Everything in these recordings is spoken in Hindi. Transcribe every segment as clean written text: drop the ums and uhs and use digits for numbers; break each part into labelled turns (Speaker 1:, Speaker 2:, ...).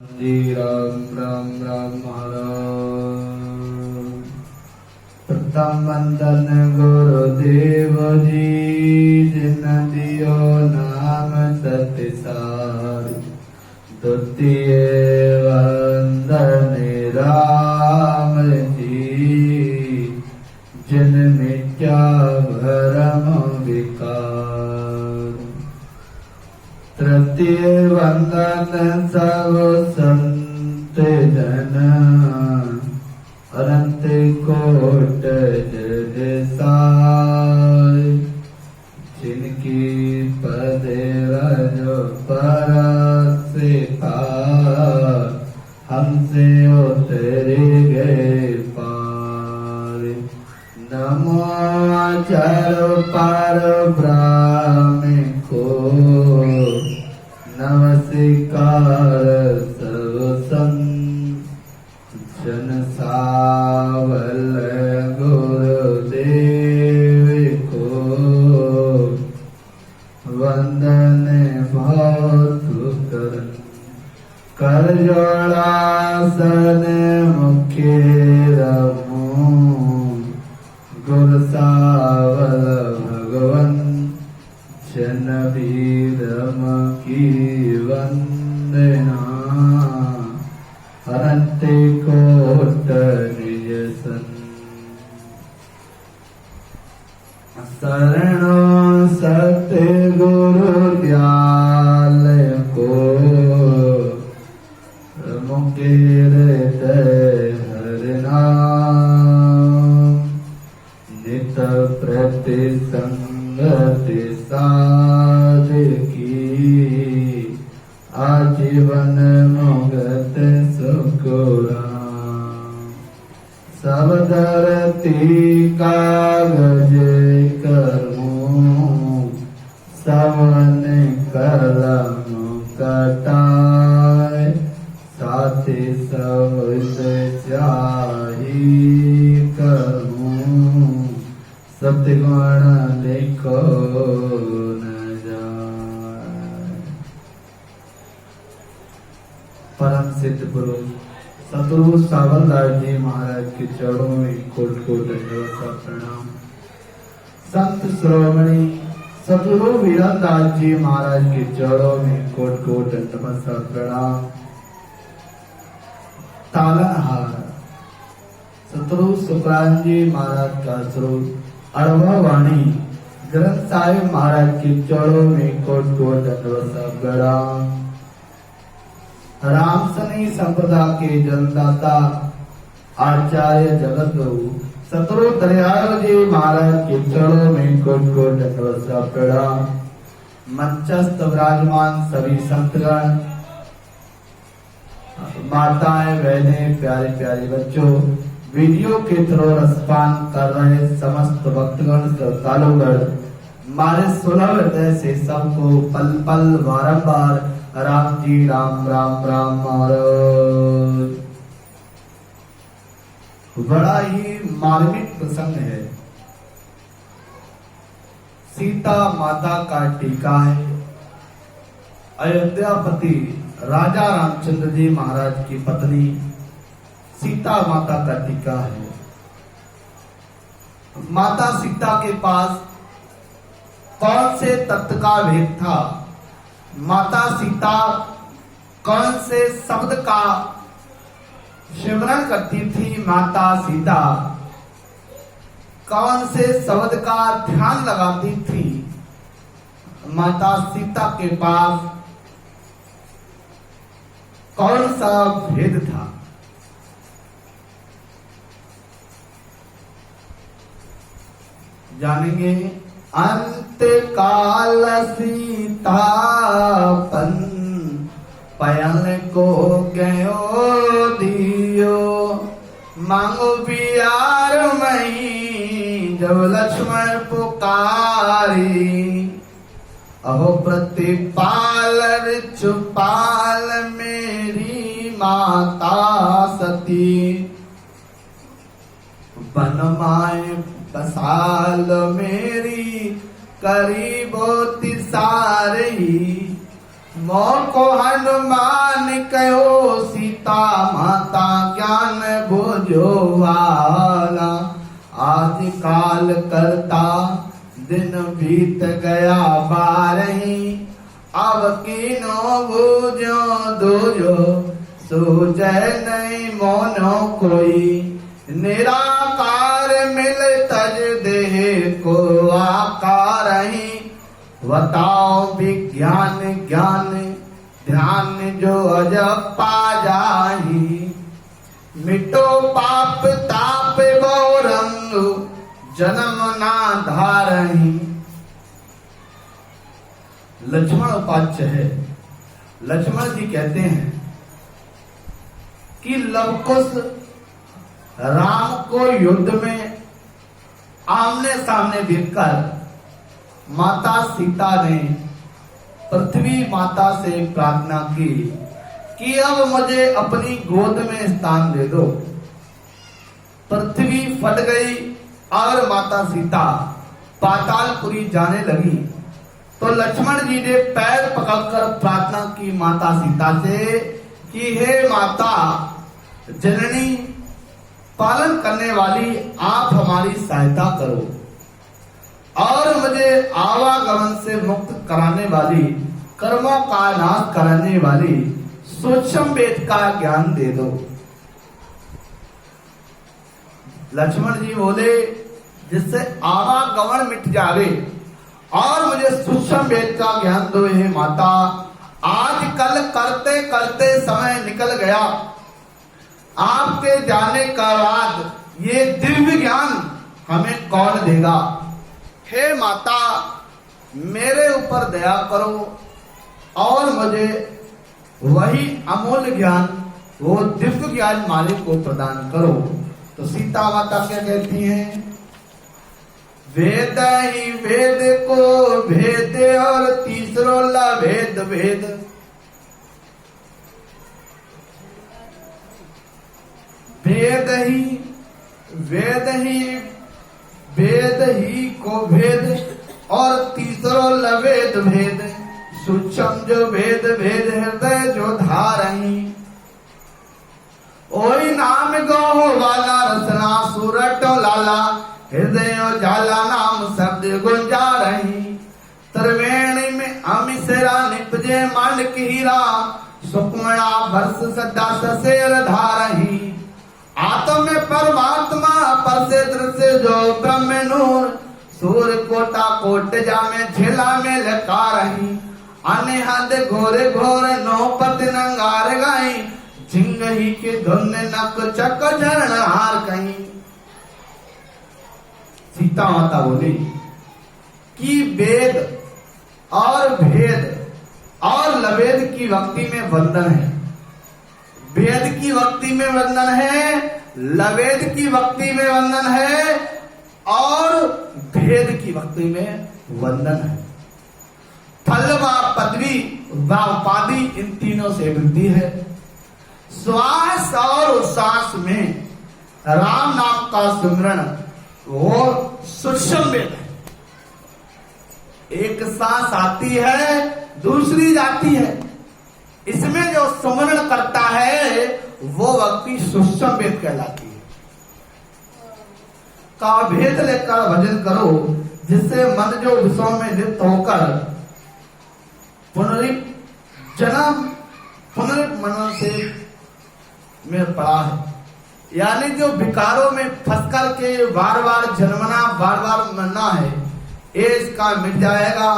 Speaker 1: जी राम राम राम महाराज। प्रथम वंदन गुरुदेव जी, जिन दियो नाम सतिसार। द्वितीय वंदन राम जी, जिन मिट्या भरम विकार। तृतीय वंदन सब संत जन, अनंत कोट जग साय। जिनकी पद रज पर से पार, हमसे उतर गए पार। नमो आचार्य पर ब्राह्मण को, नमस्कार सर्व संत जन सावल गुरुदेव को। वंदन बहुत कर जोड़ासन मुख्य रमो। गुरु सावल भगवन जन भीरम की वंदना। अनंत कोट निज सन, शरणो सत्य गुरु दयाल को। मुकेर हर नाम, नित प्रति संगति साध की। आजीवन मुगत सुखराम, सब धरती कागज करूं। सवन कलम कटाए, साथी सब स्याही करूं। सतगुण लिखो न जाए। परम सिद्ध पुरुष सतगुरु सावलदास जी महाराज के चरणों में कोट कोट दंडवत का प्रणाम। संत श्रोमणी सतगुरु वीरदास जी महाराज के चरणों में कोट कोट दंडवत का प्रणाम। तालनहार सतगुरु सुखराम जी महाराज का स्वरूप अड़वा वाणी ग्रंथ साहिब महाराज के चरणों में कोट कोट दंडवत का प्रणाम। रामसनी संप्रदा के जन्मदाता आचार्य जगत गुरु सतगुरु दयाल जी महाराज के चरणों में कोट कोट दंडवत का प्रणाम। मंचस्थ विराजमान सभी संतगण, माताएं, बहनें, प्यारे प्यारे बच्चों, वीडियो के थ्रू रसपान कर रहे समस्त भक्तगण, श्रद्धालुगण, हमारे सुलभ हृदय से सबको पल पल बारंबार राम जी राम राम राम महाराज। बड़ा ही मार्मिक प्रसंग है। सीता माता का टीका है। अयोध्यापति राजा रामचंद्र जी महाराज की पत्नी सीता माता का टीका है। माता सीता के पास कौन से तत्व का भेद था? माता सीता कौन से शब्द का सिमरन करती थी? माता सीता कौन से शब्द का ध्यान लगाती थी? माता सीता के पास कौन सा भेद था? जानेंगे। अंत काल सीतापन, पयन को गयो दियो। मांगो बियार मई, जब लक्ष्मण पुकारी। अहो प्रतिपाल चुपाल, मेरी माता सती। बनमाए बसाल मेरी, करीबो तिसारी। मोको हनुमान कहो सीता माता ज्ञान बुझो वाला। आज काल करता दिन बीत गया बारही। अब कीनो बूझो दूजो सूझे नहीं मोनो कोई। निराकार मिल तज देह को आकार ही। बताओ विज्ञान ज्ञान ध्यान जो अजब पा जाही। मिटो पाप ताप गौरंग जन्म ना धारही। लक्ष्मण उपाध्याय है। लक्ष्मण जी कहते हैं कि लवकुश राम को युद्ध में आमने सामने देखकर माता सीता ने पृथ्वी माता से प्रार्थना की कि अब मुझे अपनी गोद में स्थान दे दो। पृथ्वी फट गई और माता सीता पातालपुरी जाने लगी। तो लक्ष्मण जी ने पैर पकड़कर प्रार्थना की माता सीता से कि हे माता जननी पालन करने वाली, आप हमारी सहायता करो और मुझे आवागमन से मुक्त कराने वाली, कर्मों का नाश कराने वाली सूक्ष्म वेद का ज्ञान दे दो। लक्ष्मण जी बोले जिससे आवागमन मिट जावे और मुझे सूक्ष्म वेद का ज्ञान दो हे माता। आज कल करते करते समय निकल गया। आपके जाने का बाद ये दिव्य ज्ञान हमें कौन देगा। हे माता मेरे ऊपर दया करो और मुझे वही अमूल्य ज्ञान, वो दिव्य ज्ञान मालिक को प्रदान करो। तो सीता माता क्या कहती हैं? वेद ही वेद को भेद और तीसरो लभेद भेद। वेद ही को भेद और तीसरो लवेद भेद। सूक्ष्म जो भेद भेद हृदय जो धारही। ओई नाम गो वाला रसना सूरट लाला। हृदय जाला नाम शब्द गुंजा रही। त्रिवेणी में अमिसरा निपजे मांडक हीरा। सुकमणा वर्ष सदा ससेर धारही। आत्म में परमात्मा पर से दृश्य जो ब्रह्म नूर। सूर्य कोटा कोट जामे झेला में लका रही। अनहद घोरे घोरे नौपत नंगार गाई। झिंगही के धुन नक चक झरण हार कहीं। सीता माता बोली कि वेद और भेद और लवेद की भक्ति में वंदन है। वेद की भक्ति में वंदन है, लवेद की भक्ति में वंदन है और भेद की भक्ति में वंदन है। फल व पदवी व उपाधि इन तीनों से मिलती है। श्वास और उच्छ्वास में राम नाम का सिमरण वो सूक्ष्म वेद है। एक सांस आती है दूसरी जाती है। इसमें जो सुमरण करता है वो व्यक्ति सूक्ष्म वेद कहलाती है। का भेद लेकर भजन करो जिससे मन जो विषयों में लिप्त होकर पुनर्मनन से में पड़ा है। यानी जो विकारों में फंसकर के बार बार जन्मना बार बार मरना है, ये इसका मिट जाएगा,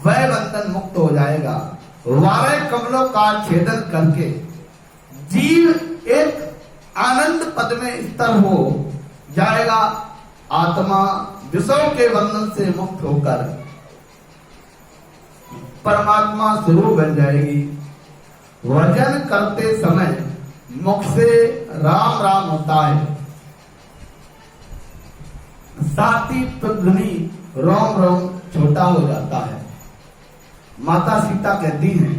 Speaker 1: वह बंधन मुक्त हो जाएगा। 12 कमलों का छेदन करके जीव एक आनंद पद में स्थिर हो जाएगा। आत्मा विषयों के बंधन से मुक्त होकर परमात्मा स्वरूप बन जाएगी। भजन करते समय मुख से राम राम होता है, साथ ही ध्वनि रोम रोम छोटा हो जाता है। माता सीता कहती हैं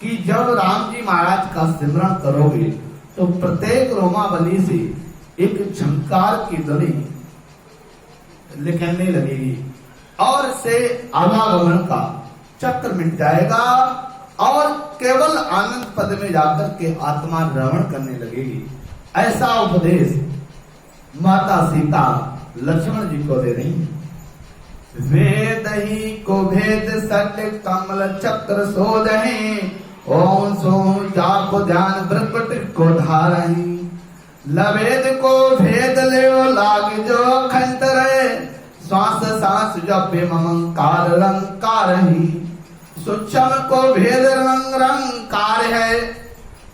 Speaker 1: कि जब राम जी महाराज का सिमरण करोगे तो प्रत्येक रोमावली से एक झंकार की ध्वनि निकलने लगेगी और से आवागमन का चक्र मिट जाएगा और केवल आनंद पद में जाकर के आत्मा रमण करने लगेगी। ऐसा उपदेश माता सीता लक्ष्मण जी को दे रही है। वेद ही को भेद सट कमल चक्र सोदहि, ओम सो जाप ध्यान ब्रह्मट को धारहि। लवेद को भेद ले लाग जो अखंड रहे, श्वास सांस जपे ममकार रंकार ही। सूक्ष्म को भेद रंग रंकार है,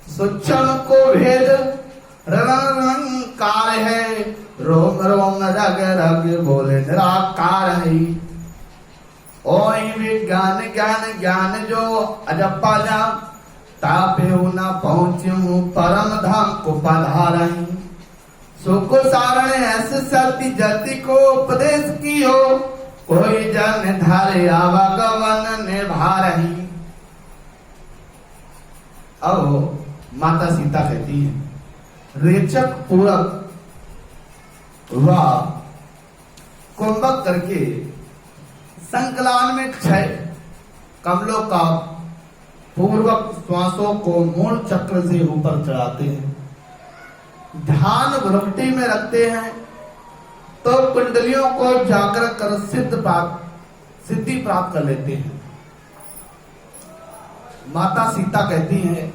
Speaker 1: सूक्ष्म को भेद रंग रंकार है। रोम रोम रग रग बोले निराकार है। ओई विज्ञान ज्ञान ज्ञान जो अजपा जा, तापे न पहुंचू परम धाम को पधारही। सुख सारण ऐसे सती जति को उपदेश की हो, कोई जन धारे आवागमन निभारही। अब माता सीता कहती है, रेचक पूरक व कुंभक करके संकलन में क्षय कमलों का पूर्वक श्वासों को मूल चक्र से ऊपर चढ़ाते हैं, ध्यान भ्रुकुटी में रखते हैं तो कुंडलियों को जागृत कर सिद्धि प्राप्त कर लेते हैं। माता सीता कहती हैं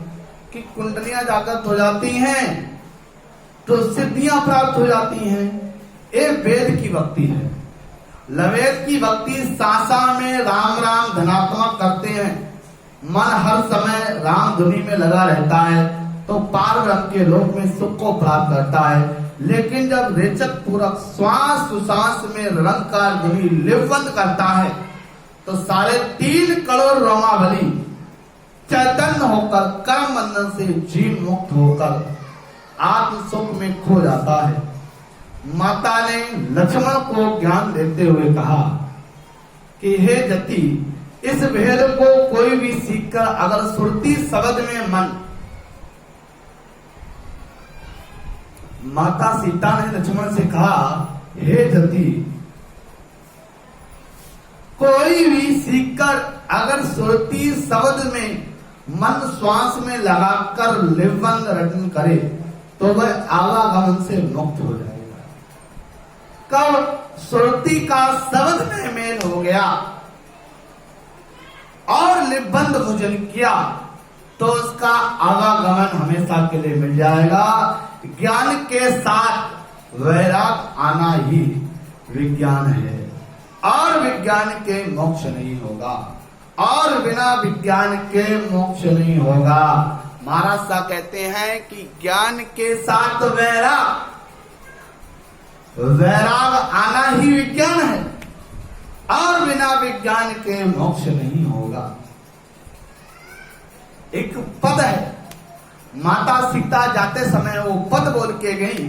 Speaker 1: कि कुंडलियां जागृत हो जाती हैं तो सिद्धियां प्राप्त हो जाती हैं। ये वेद की भक्ति है। लवेद की भक्ति सासा में राम राम धनात्मक करते हैं, मन हर समय राम धुनी में लगा रहता है तो पार ब्रह्म के लोक में सुख को प्राप्त करता है। लेकिन जब रेचक पूरक श्वास सुश्वास में रंगकार धुनी लिपबंद करता है तो 3.5 करोड़ रोमावली चैतन्य होकर कर्म बंधन से जीव मुक्त होकर आत्म सुख में खो जाता है। माता ने लक्ष्मण को ज्ञान देते हुए कहा कि हे जति, इस भेद को कोई भी सीखकर अगर सुरती शब्द में मन, माता सीता ने लक्ष्मण से कहा, हे जति, कोई भी सीखकर अगर सुरती शब्द में मन श्वास में लगाकर लिपबंद रटन करे तो वह आवागमन से मुक्त हो जाएगा। कब सुरती का शब्द में मेल हो गया और लिपबंद भोजन किया तो उसका आवागमन हमेशा के लिए मिल जाएगा। ज्ञान के साथ वैराग आना ही विज्ञान है और विज्ञान के मोक्ष नहीं होगा और बिना विज्ञान के मोक्ष नहीं होगा। महाराज साहब कहते हैं कि ज्ञान के साथ वैराग आना ही विज्ञान है और बिना विज्ञान के मोक्ष नहीं होगा। एक पद है, माता सीता जाते समय वो पद बोल के गई।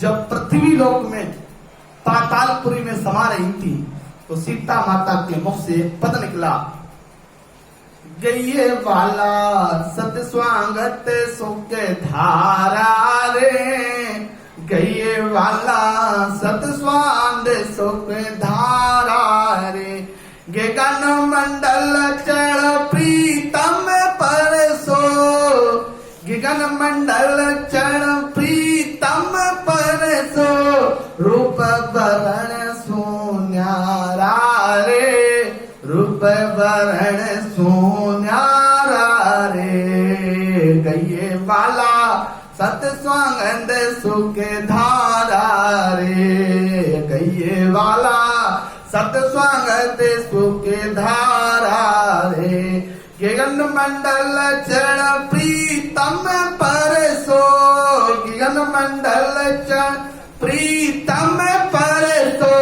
Speaker 1: जब पृथ्वी लोक में पातालपुरी में समा रही थी तो सीता माता के मुख से एक पद निकला, गये वाला सत स्वागत सुख धारा रे, गये वाला सत स्वाद सुख धारा रे। गगन मंडल चढ़ प्रीतम परसो, गगन मंडल चढ़ प्रीतम परसो, रूप वरण सुन्यारा रे, रूप वरण सुन्यारा रे। गये वाला सत स्वागंद सुख धारा रे, गये वाला सत स्वागत सुख धारा रे। गगन मंडल चढ़ प्रीतम परसो, गगन मंडल चढ़ प्रीतम परसो,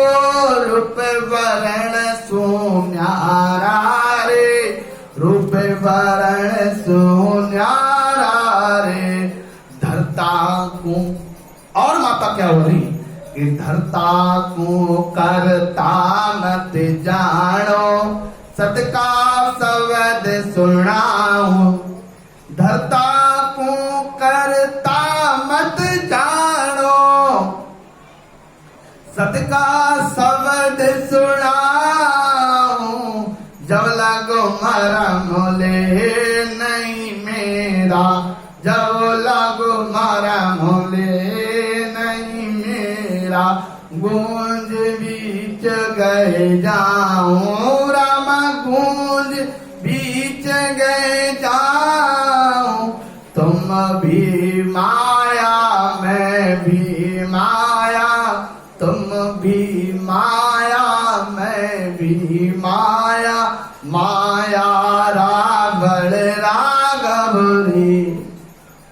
Speaker 1: रूप वरण सुन्यारा रे, रूप वरण सुन्यारा रे। धरता को और माता क्या हो रही कि धरता को करता मत जानो, सतका शब्द सुनाओ। धरता को करता मत जानो, सतका शब्द सुनाओ। जब लगो मरम ले मेरा जब लगो मारा मोले नहीं मेरा गूंज बीच गए जाऊं राम गूंज बीच गए जाऊं तुम भी माया मैं भी माया तुम भी माया मैं भी माया माया रावण राघव रे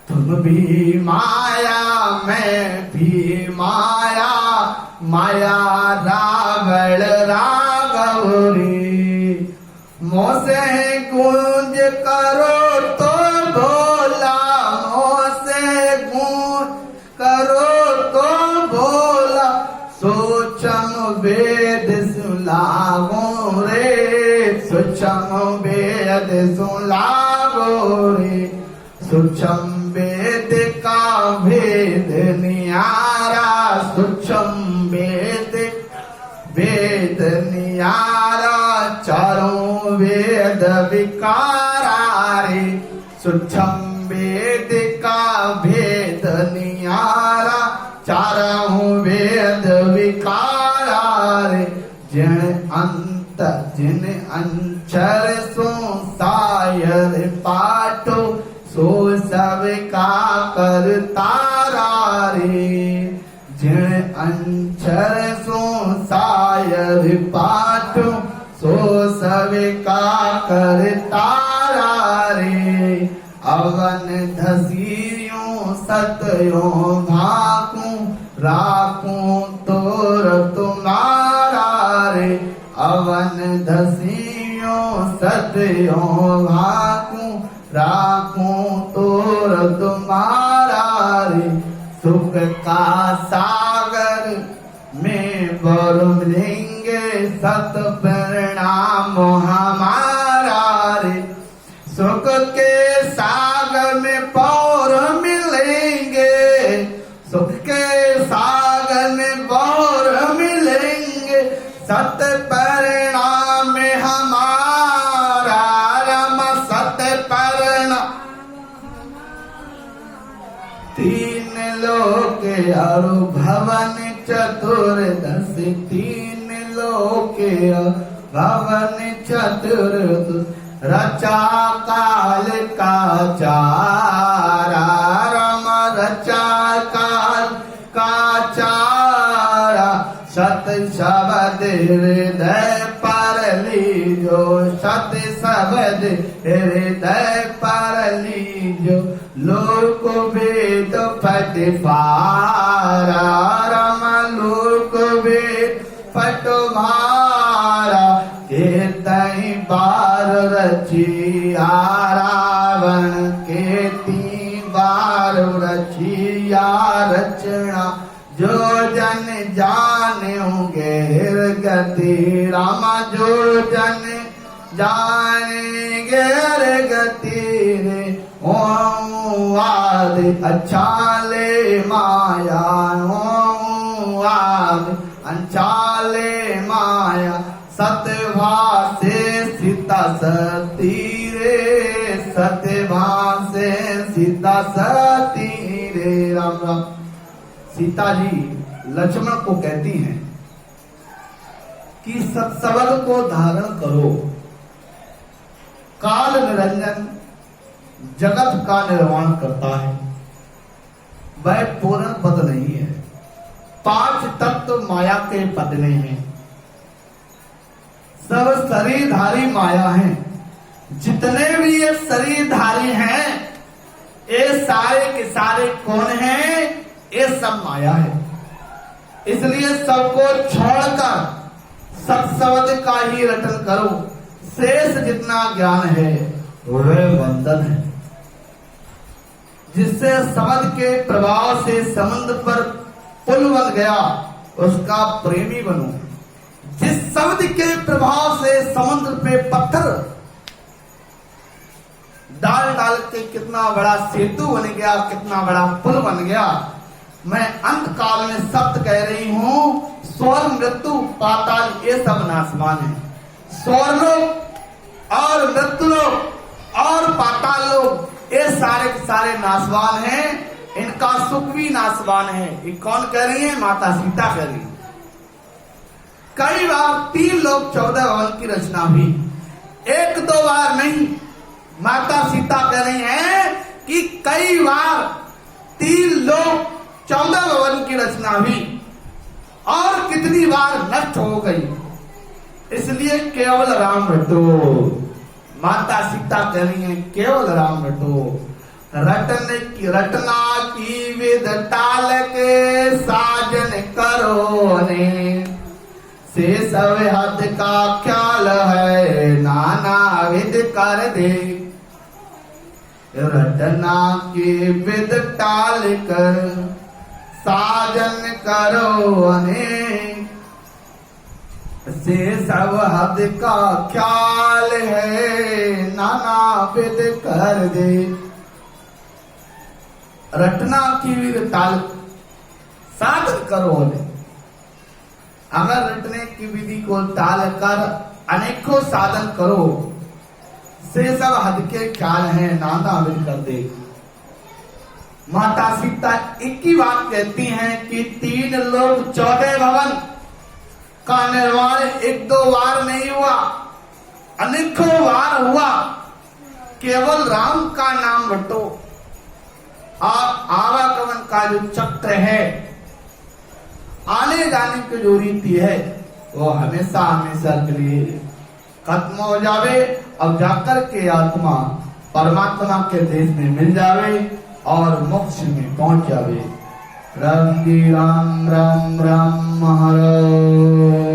Speaker 1: तुम भी माया मैं भी माया माया रावण राघव रे मोसे गूंज करो तो भोला मोसे गूंज करो तो भोला सूक्ष्म वेद सुलागो रे सूक्ष्म वेद सुलागो रे सूक्ष्म वेद का भेद नियारा सूक्ष्म वेद वेद नियारा चारों वेद विकारा रे सूक्ष्म वेद का भेद नियारा चारों वेद विकारा रे जिन अंचर सो सायर पाठो सो सब का करतारा रे जिन अंचर सो सायर पाठो सो सब का करतारा रे अवन धसियों सतयों भाकू राखूं तोर तुम्हारा रे अवन धसियों सतयों भाकू राखूं तोर तुम्हारा रे सुख का सागर में बरमेंगे सत परिणाम हमारा रे सुख के सागर में पौर मिलेंगे सुख के सागर में पौर मिलेंगे सत परिणाम हमारा रम सत परिणाम तीन लोक अरु भवन चतुर्दश तीन लोक भवन चतुर्दश रचा काल का चारा रम रचा काल का चारा सत शब्द हृदय पर लीजो सत शब्द हृदय पर लीजो लोक वेद फट फारा रम लोक वेद फट भारा के तई बार रचिया रावण के तीन बार रचिया रचना जो जन जानेंगे गति रामा जो जन जानेंगे गति रे ओम आदि अच्छा ले माया ओम आदि अच्छा ले माया सतभासे सीता सती रे सतभासे सीता सती रे राम राम सीता जी लक्ष्मण को कहती हैं कि सत्संग को धारण करो काल निरंजन जगत का निर्माण करता है वह पूर्ण पद नहीं है 5 तत्व माया के पद में है सब शरीरधारी माया है जितने भी ये शरीरधारी हैं ये सारे के सारे कौन हैं ये सब माया है इसलिए सबको छोड़कर सत्संग का ही रटन करो शेष जितना ज्ञान है वह बंधन है जिससे शब्द के प्रभाव से समुद्र पर पुल बन गया उसका प्रेमी बनो जिस शब्द के प्रभाव से समुद्र पे पत्थर डाल डाल के कितना बड़ा सेतु बन गया कितना बड़ा पुल बन गया मैं अंत काल में शब्द कह रही हूं स्वर्ग मृत्यु पाताल ये सब नाशवान है स्वर्गलोक और मृत्युलोक और पाताल लोक ये सारे के सारे नासवान हैं, इनका सुख भी नासवान है। ये कौन कह रही है? माता सीता कह रही है। कई बार 3 लोग 14 भवन की रचना हुई, 1-2 बार नहीं। माता सीता कह रही हैं कि कई बार 3 लोग 14 भवन की रचना हुई और कितनी बार नष्ट हो गई, इसलिए केवल राम रटो। माता सीता कह रही है केवल राम रटो। रटना की विध टाल के साजन करो ने, से सब हद का ख्याल है नाना विध कर दे। रटना की विध टाल कर साजन करो ने, से सब हद का ख्याल है नाना विध कर दे। रटना की विध टाल साधन करो ने। अगर रटने की विधि को टाल कर अनेकों साधन करो, से सब हद के ख्याल है नाना विध कर दे। माता सीता एक ही बात कहती हैं कि 3 लोग 14 भवन का निर्माण 1-2 बार नहीं हुआ, अनेकों बार हुआ। केवल राम का नाम रटो। आवागमन का जो चक्र है, आने जाने की जो रीति है, वो हमेशा हमेशा के लिए खत्म हो जावे और जाकर के आत्मा परमात्मा के देश में मिल जावे और मोक्ष में पहुंच जावे। राम जी राम राम राम हरे।